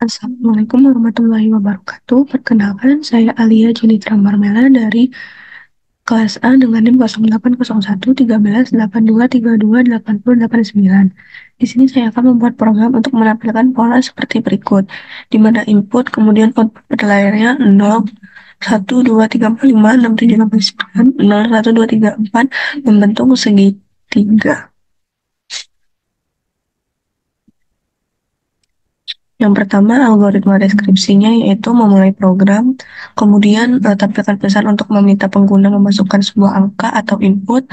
Assalamualaikum warahmatullahi wabarakatuh. Perkenalkan, saya Alia Junitra Marmela dari kelas A dengan NIM 08011318232889. Di sini saya akan membuat program untuk menampilkan pola seperti berikut, di mana input, kemudian output pada layarnya 0, 1, 2, 3, 4, 5, 6, 7, 8, 9, 0, 1, 2, 3, 4, membentuk segitiga. Yang pertama, algoritma deskripsinya yaitu memulai program, kemudian tampilkan pesan untuk meminta pengguna memasukkan sebuah angka atau input,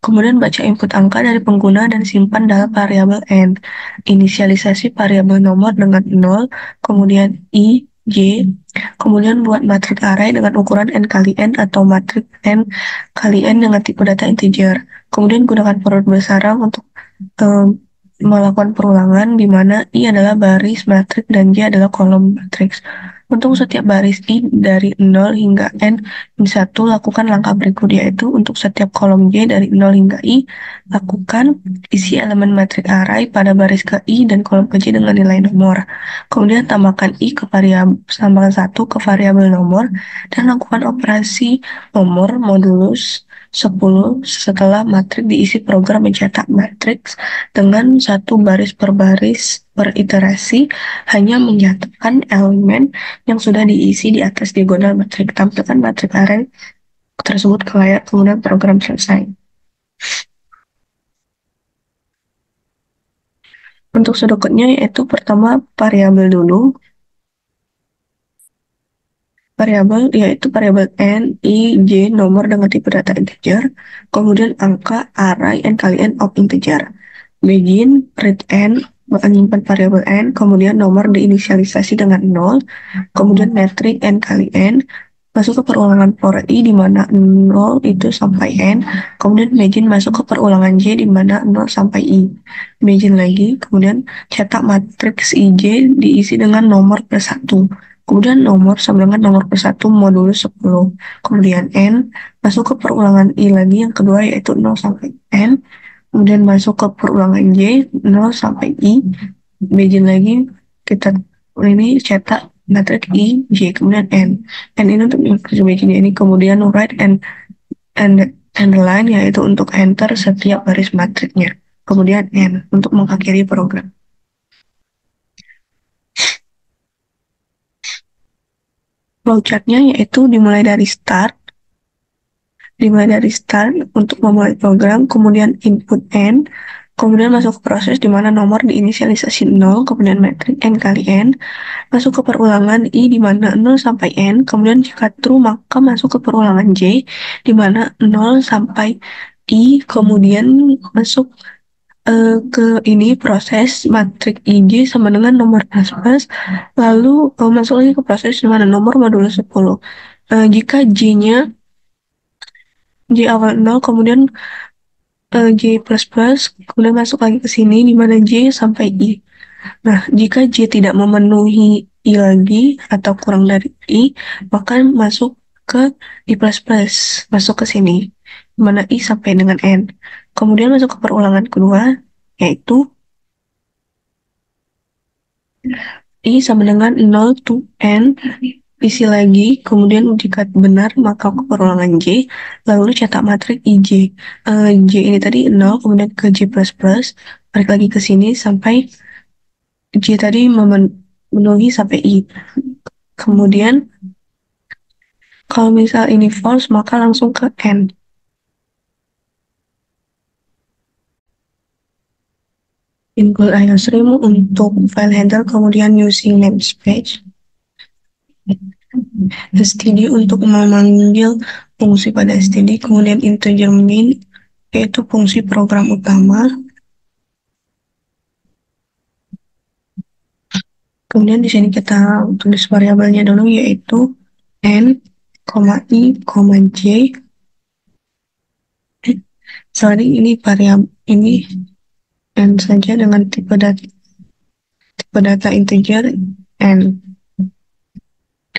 kemudian baca input angka dari pengguna dan simpan dalam variabel n. Inisialisasi variabel nomor dengan 0, kemudian i, j, kemudian buat matriks array dengan ukuran n kali n atau matriks n kali n dengan tipe data integer. Kemudian gunakan forward bersarang untuk eh, melakukan perulangan di mana I adalah baris matriks dan J adalah kolom matriks. Untuk setiap baris I dari 0 hingga N-1, lakukan langkah berikut, yaitu untuk setiap kolom J dari 0 hingga I, lakukan isi elemen matriks array pada baris ke I dan kolom ke J dengan nilai nomor. Kemudian tambahkan I ke variabel, tambahkan 1 ke variabel nomor, dan lakukan operasi nomor modulus 10 setelah matriks diisi. Program mencetak matriks dengan satu baris per baris per iterasi, hanya menyatakan elemen yang sudah diisi di atas diagonal matriks. Tampilkan matriks array tersebut ke layar, kemudian program selesai. Untuk sedekatnya yaitu pertama variabel dulu. Variabel yaitu variabel n, i, j, nomor dengan tipe data integer, kemudian angka array n kali n of integer. Begin read n menyimpan variabel n, kemudian nomor diinisialisasi dengan 0, kemudian metrik n kali n, masuk ke perulangan for i di mana 0 itu sampai n, kemudian begin masuk ke perulangan j di mana 0 sampai i. Begin lagi, kemudian cetak matriks ij diisi dengan nomor per 1. Kemudian nomor sama dengan nomor per 1 modulus 10. Kemudian n masuk ke perulangan i lagi yang kedua yaitu 0 sampai n. Kemudian masuk ke perulangan J 0 sampai I. Begin lagi, kita ini cetak matriks I, J, kemudian N. N ini untuk mengikuti begini ini, kemudian write and line yaitu untuk enter setiap baris matriksnya. Kemudian N untuk mengakhiri program. Flowchartnya yaitu dimulai dari start untuk memulai program, kemudian input n, kemudian masuk ke proses di mana nomor diinisialisasi 0, kemudian metrik n kali n, masuk ke perulangan i di mana 0 sampai n, kemudian jika true maka masuk ke perulangan j di mana 0 sampai i, kemudian masuk ke ini proses matrik ij sama dengan nomor plus plus, lalu masuk lagi ke proses di mana nomor modulus 10. Jika j-nya J awal 0, kemudian J plus plus, kemudian masuk lagi ke sini di mana J sampai I. Nah, jika J tidak memenuhi I lagi atau kurang dari I, maka masuk ke I plus plus, masuk ke sini, di mana I sampai dengan N. Kemudian masuk ke perulangan kedua, yaitu I sama dengan 0 to N, isi lagi, kemudian jika benar maka ke perulangan J, lalu cetak matriks IJ. J ini tadi 0, kemudian ke J++, balik lagi ke sini sampai J tadi memenuhi sampai I. Kemudian kalau misal ini false maka langsung ke N. Include iostream untuk file handle, kemudian using namespace. std untuk memanggil fungsi pada std, kemudian integer main yaitu fungsi program utama. Kemudian di sini kita tulis variabelnya dulu yaitu n, i, j. Sorry, ini variabel ini n saja dengan tipe data integer n.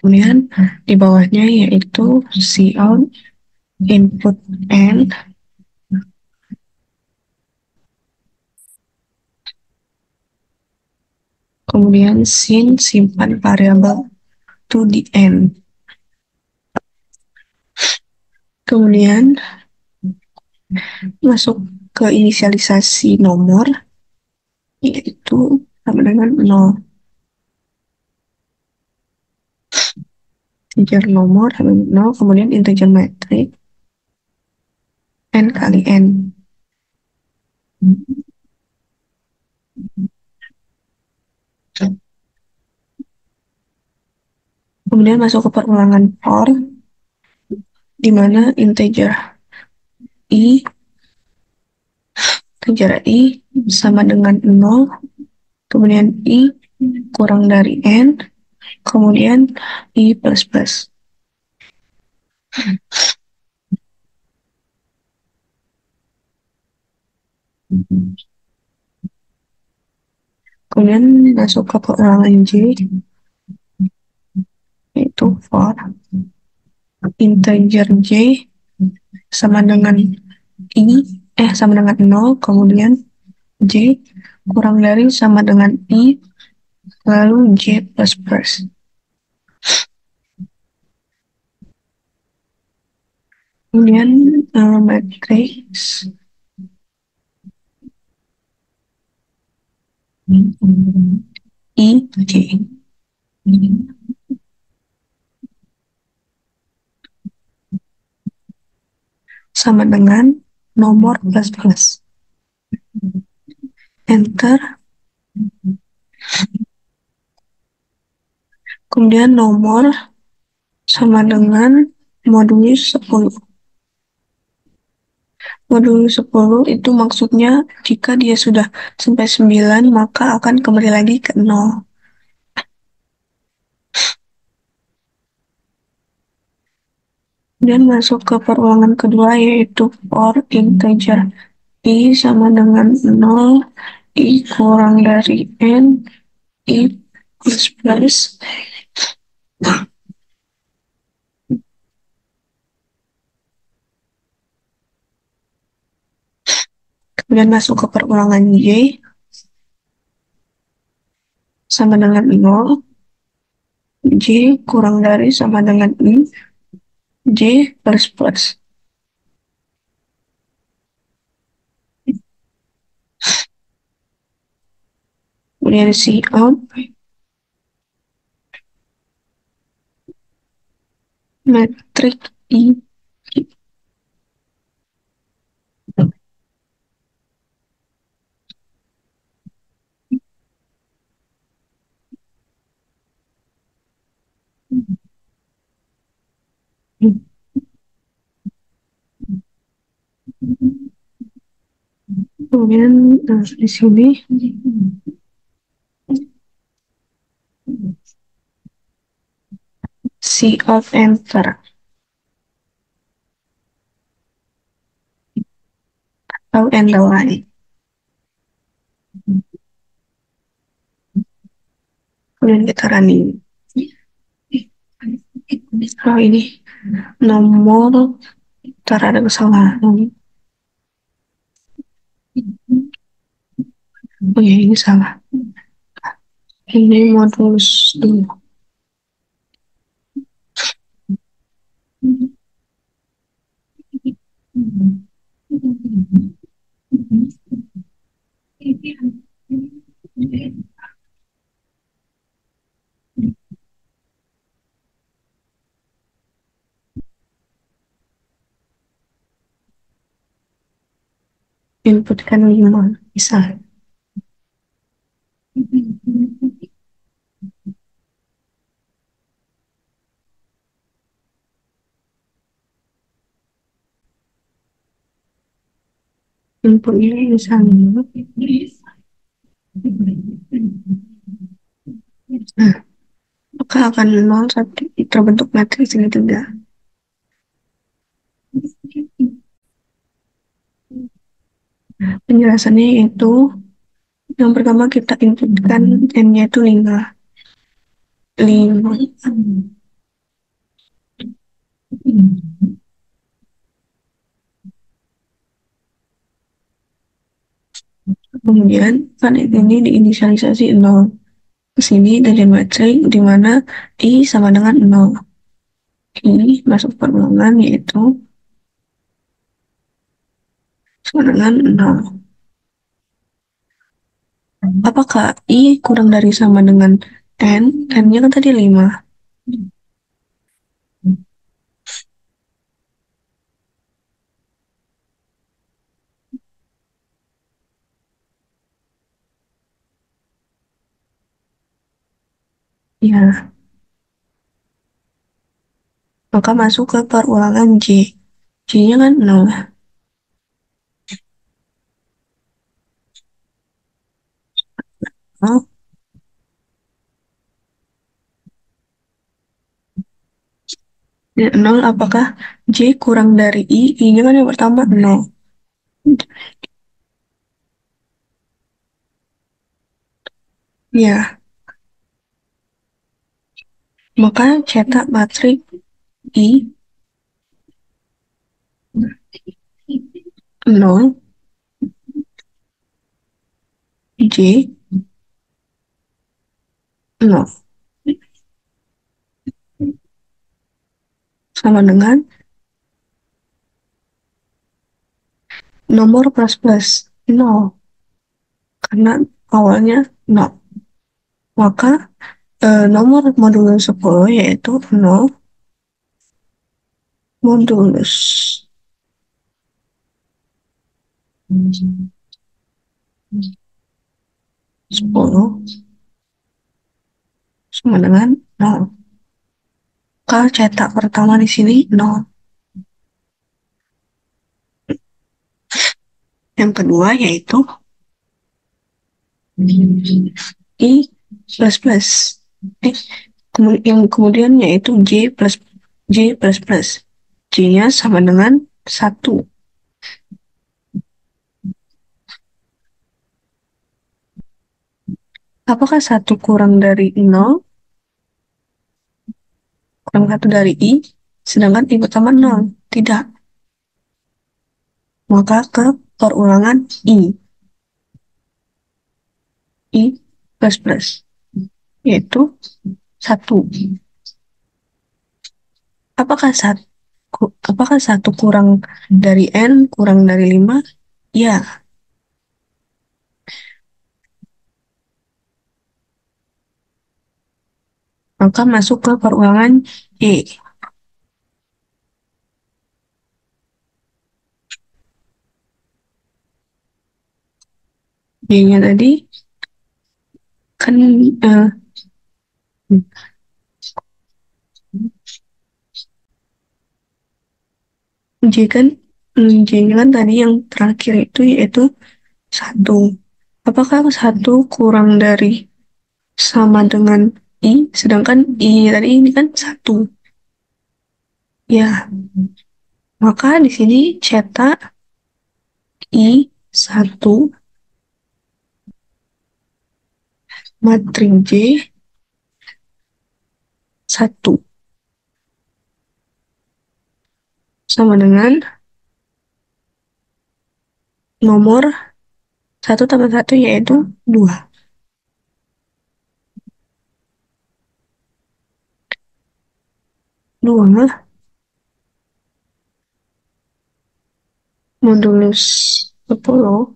Kemudian di bawahnya yaitu cout input n, Kemudian sin simpan variabel to the end. Kemudian masuk ke inisialisasi nomor, yaitu sama dengan 0. Integer nomor sama dengan 0, kemudian integer metrik n kali n. Kemudian masuk ke perulangan for, di mana i integer i sama dengan 0, kemudian i kurang dari n, kemudian i plus plus. Kemudian masuk ke perulangan j, yaitu for integer j sama dengan sama dengan 0, kemudian j kurang dari sama dengan i, lalu j plus plus. Kemudian matriks i j sama dengan nomor plus plus. Enter. Kemudian nomor sama dengan modulus 10. Modulus 10 itu maksudnya jika dia sudah sampai 9 maka akan kembali lagi ke 0. Dan masuk ke perulangan kedua, yaitu for integer i sama dengan 0, i kurang dari n, i plus plus. Kemudian masuk ke perulangan j sama dengan 0, j kurang dari sama dengan i, j plus plus. Kemudian cout metrik i. Kemudian di sini cout enter atau end the line. Kemudian kita running. Oh ini nomor, ntar ada kesalahan. Oh ya ini salah. Ini modulus 2. Inputkan 5 bisa. Inputnya misalnya. Nah, maka akan 0 saat terbentuk matriks segitiga. Penjelasannya yaitu yang pertama kita inputkan n-nya itu 5. Kemudian kan ini diinisialisasi 0. sini dengan metrik di mana I sama dengan 0. Ini masuk perulangan yaitu sama dengan 0. Apakah I kurang dari sama dengan N? N-nya kan tadi 5. Ya, maka masuk ke perulangan J. J-nya kan 0. Oh, ya, 0 apakah J kurang dari I? I-nya kan yang pertama 0. Ya, maka cetak matrik I 0 J 0 sama dengan nomor plus plus 0 karena awalnya 0. Maka nomor modulus 10 yaitu 0 modulus 10 sama dengan 0. Maka cetak pertama di sini 0. Yang kedua yaitu I plus plus. Eh, yang kemudian yaitu J plus plus. J-nya sama dengan 1. Apakah 1 kurang dari 0? Kurang 1 dari I, sedangkan I pertama 0. Tidak. Maka ke perulangan I plus plus, yaitu 1. Apakah satu, apakah 1 kurang dari N, kurang dari 5? Ya, maka masuk ke perulangan E. Y-nya tadi kan J kan J-nya kan tadi yang terakhir itu yaitu 1. Apakah 1 kurang dari sama dengan I, sedangkan I tadi ini kan 1. Ya, maka di sini cetak I 1 matrik J 1 sama dengan nomor 1 tambah 1 yaitu 2. 2 modulus 10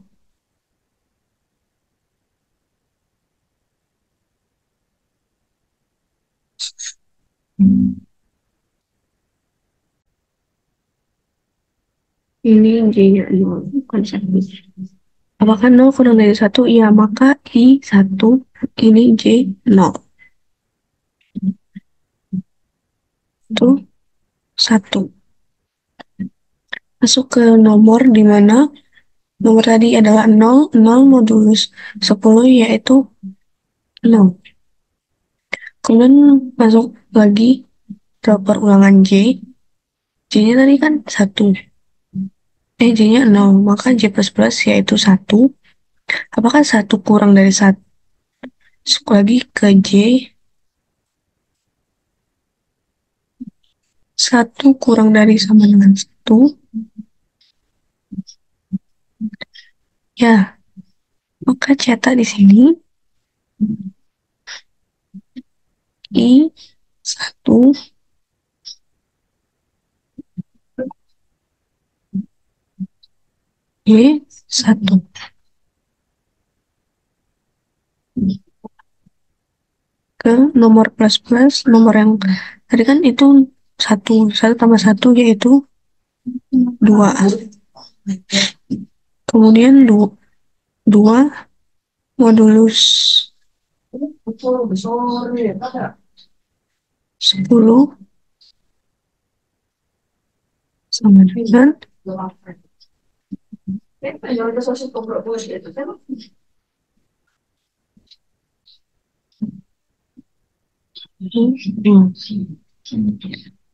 ini J-nya 0, bukan 1. Apakah 0 kurang dari 1? Iya, maka I 1 ini J 0. Itu 1. Masuk ke nomor di mana nomor tadi adalah 0, 0 modulus 10 yaitu 0. Kemudian masuk lagi ke perulangan J. J-nya tadi kan 1. J-nya 0, maka J plus plus yaitu 1. Apakah 1 kurang dari 1? Masuk lagi ke J. 1 kurang dari sama dengan 1. Ya, maka cetak di sini I 1, Y 1. Ke nomor plus plus, nomor yang tadi kan itu satu, satu tambah satu yaitu 2. Kemudian 2 modulus 10 sama dengan dua.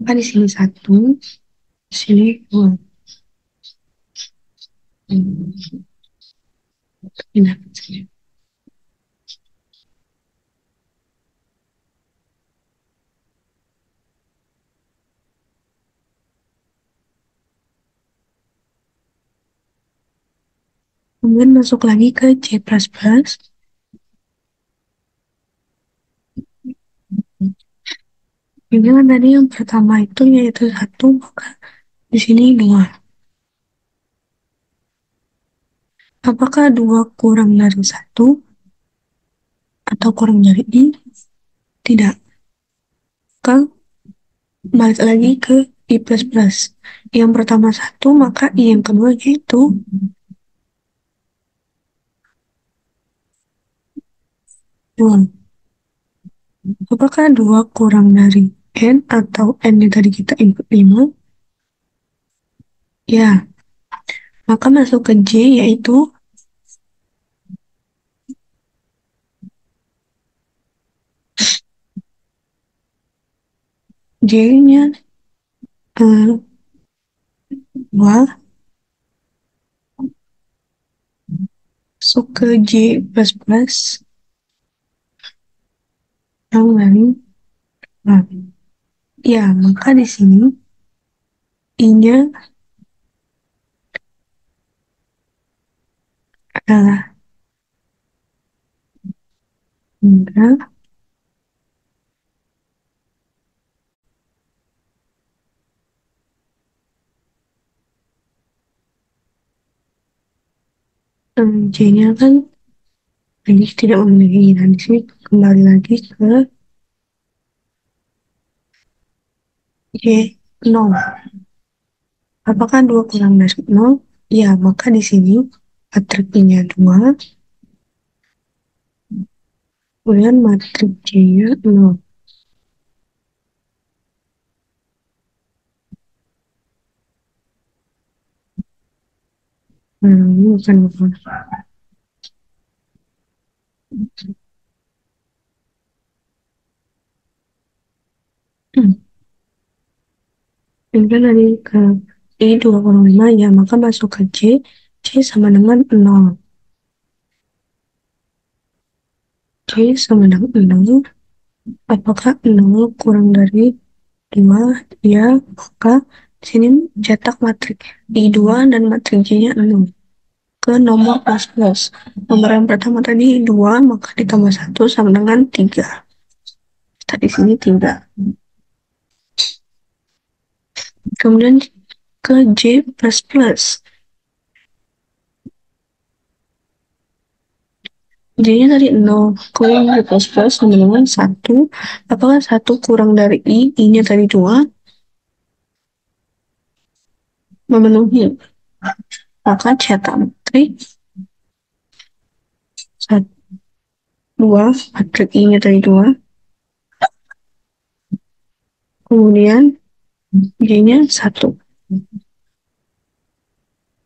Maka di sini 1, di sini 2. Pindah saja. Kemudian masuk lagi ke C++. Ini kan tadi yang pertama itu yaitu 1, maka di sini 2. Apakah 2 kurang dari 1 atau kurang dari I? Tidak. Kan balik lagi ke I++. Yang pertama 1, maka I yang kedua yaitu 2. Apakah 2 kurang dari N atau N yang tadi kita input 5? Ya, maka masuk ke J yaitu J-nya 2, masuk ke J++ yang dari 2. Ya, maka di sini I-nya adalah 3, J-nya kan jadi tidak memiliki. Nah, di sini kembali lagi ke J 0. Apakah 2 kurang dari 0? Ya, maka di sini matrik I-nya 2, kemudian matrik J-nya 0. Ini bukan bukan. Ini kan dari ke I 2,5 ya, maka masuk ke J. J sama dengan 0. J sama dengan 0. Apakah 0 kurang dari 2? Ya, maka di sini cetak matrik I2 dan matrik J-nya 0 ke nomor plus plus. Nomor yang pertama tadi 2, maka ditambah 1 sama dengan 3. Tadi sini 3. Kemudian ke J plus plus. J-nya tadi 0, kemudian J plus plus sama dengan 1. Apakah 1 kurang dari I? I-nya tadi 2. Memenuhi. Maka cetak matrik 1, 2, matrik I-nya tadi 2. Kemudian J-nya 1.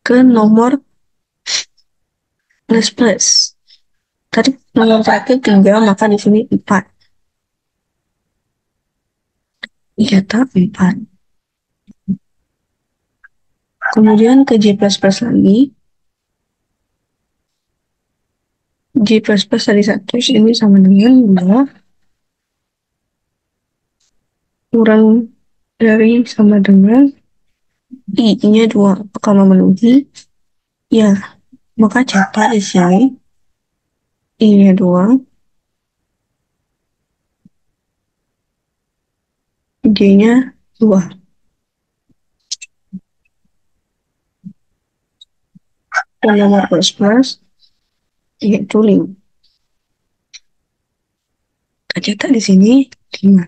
Ke nomor plus plus. Tadi nomor terakhir 3, maka di sini 4. Cetak 4. Kemudian ke J plus plus lagi. J plus plus tadi 1, ini sama dengan 2. Kurang dari sama dengan I-nya 2. Apakah memenuhi? Ya, maka cetak di sini I-nya 2. J-nya 2. Dan nomor plus-plus yaitu 5. Tercetak di sini 5.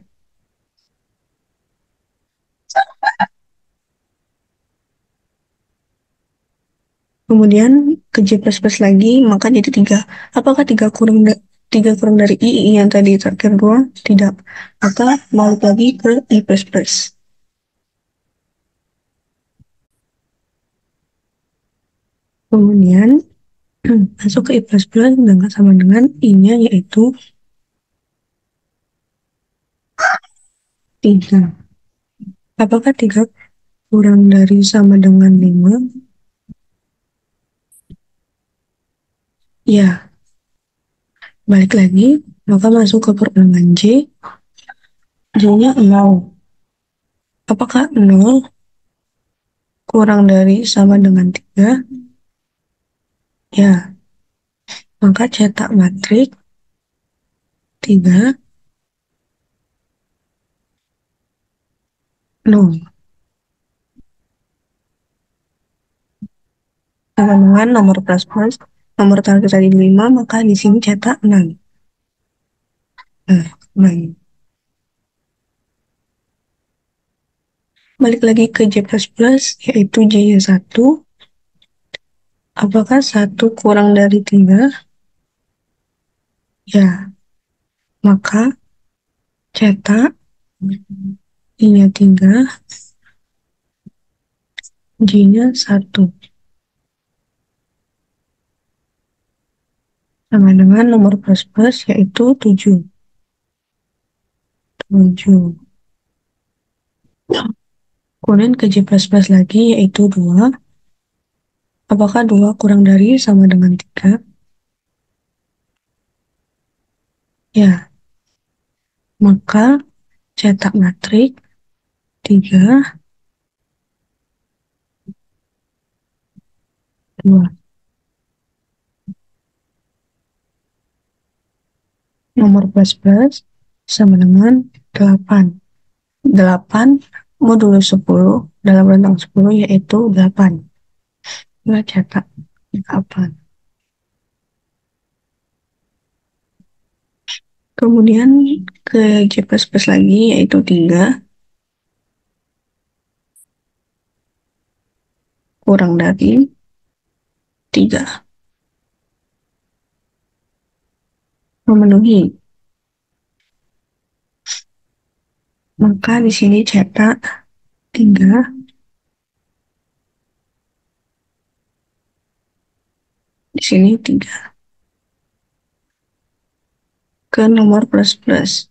Kemudian ke J++ lagi, maka jadi 3. Apakah 3 kurang dari I yang tadi terakhir 2? Tidak. Maka balik lagi ke I++. Kemudian masuk ke I++ dengan sama dengan I-nya yaitu 3. Apakah 3 kurang dari sama dengan 5? Ya, balik lagi, maka masuk ke perulangan J. J-nya 0. Apakah 0 kurang dari sama dengan 3? Ya, maka cetak matrik 3, 0. Sama dengan nomor plus-plus, nomor target tadi 5, maka di sini cetak 6. Nah, 6. Balik lagi ke J++, yaitu J-nya 1. Apakah 1 kurang dari 3? Ya, maka cetak I-nya 3, J-nya 1. Sama dengan nomor plus-plus, yaitu 7. 7. Kemudian ke J++ lagi, yaitu 2. Apakah 2 kurang dari sama dengan 3? Ya, maka cetak matrik 3, 2. Nomor plus-plus sama dengan 8. 8 modulus 10 dalam rentang 10 yaitu 8. Nah, cetak 8. Kemudian ke J++ lagi yaitu 3 kurang dari 3. Memenuhi. Maka di sini cetak 3, di sini 3. Ke nomor plus-plus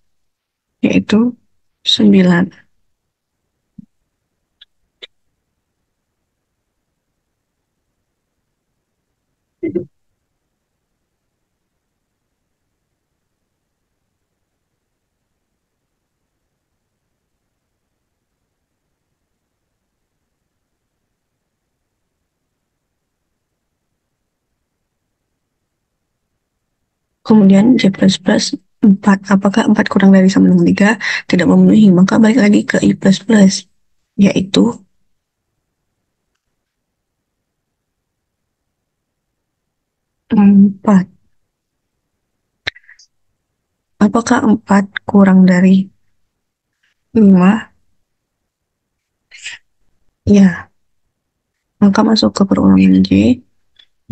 yaitu 9. Kemudian J++ 4. Apakah 4 kurang dari sama dengan 3? Tidak memenuhi. Maka balik lagi ke I++, yaitu 4. Apakah 4 kurang dari 5? Ya, maka masuk ke perulangan J.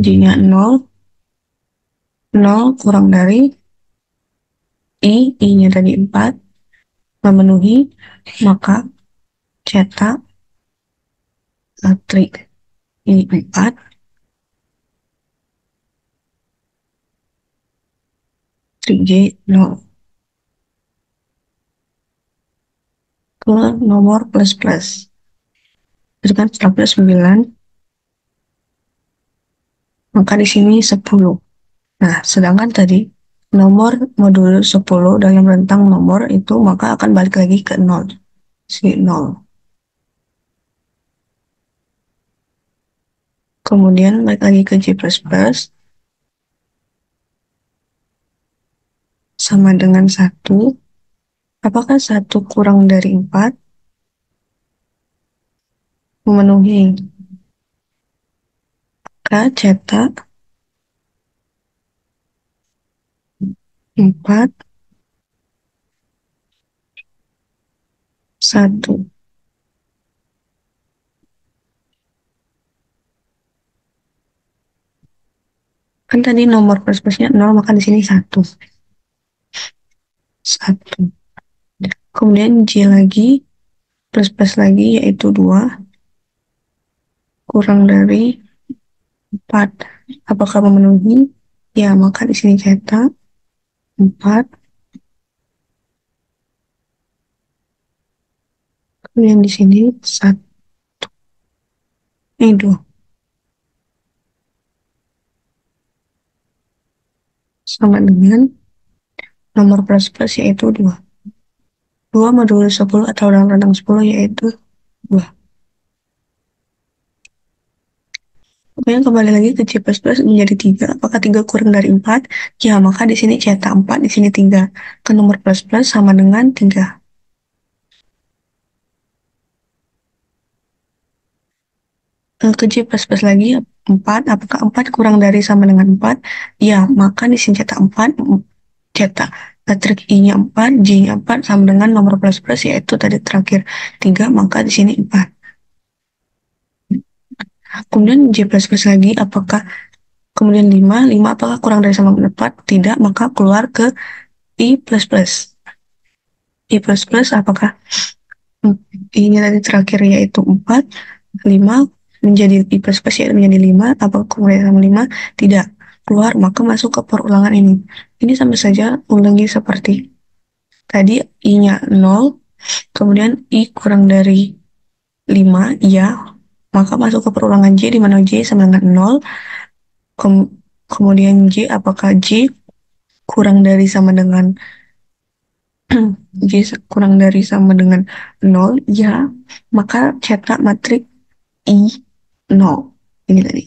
J-nya 0. 0 kurang dari I. I-nya tadi 4. Memenuhi. Maka cetak matrik I 4. Matrik J 0. Ke nomor plus-plus. Itu kan setelah plus 9. Maka di sini 10. Nah, sedangkan tadi nomor modul 10 dalam rentang nomor itu maka akan balik lagi ke 0. Si 0. Kemudian balik lagi ke J++ sama dengan 1. Apakah satu kurang dari 4 memenuhi? K. Cetak 4 1. Kan tadi nomor plus plusnya 0, maka di sini 1. 1. Kemudian J lagi, plus plus lagi, yaitu 2, kurang dari 4. Apakah memenuhi? Ya, maka di sini cetak 4. Kemudian di sini 1. Ini 2. Sama dengan nomor plus plus yaitu 2. 2 modulo 10 atau dalam rentang 10 yaitu 2. Kemudian kembali lagi ke J++ menjadi 3. Apakah 3 kurang dari 4? Ya, maka di sini cetak 4, di sini 3. Ke nomor plus plus sama dengan 3. Ke J++ lagi 4. Apakah 4 kurang dari sama dengan 4? Ya, maka di sini cetak 4. Cetak trik I-nya 4, J-nya 4 sama dengan nomor plus plus yaitu tadi terakhir 3, maka di sini 4. Kemudian J++ lagi, apakah kemudian 5, 5 apakah kurang dari sama dengan 4? Tidak, maka keluar ke I++. I++ apakah I-nya tadi terakhir yaitu 4, 5 menjadi I++ yaitu menjadi 5, apakah kurang dari sama 5? Tidak, keluar, maka masuk ke perulangan ini. Ini sama saja ulangi seperti tadi, I-nya 0, kemudian I kurang dari 5, ya, maka masuk ke perulangan J di mana J sama dengan 0, kemudian J, apakah J kurang dari sama dengan J kurang dari sama dengan 0, ya, maka cetak matriks I 0. Ini tadi.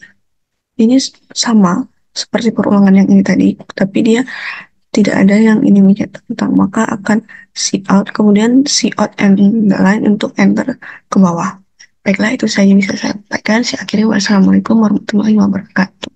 Ini sama seperti perulangan yang ini tadi, tapi dia tidak ada yang ini mencetak tentang, maka akan see out, kemudian see out and line untuk enter ke bawah. Baiklah, itu saja bisa saya sampaikan. Saya akhiri, wassalamualaikum warahmatullahi wabarakatuh.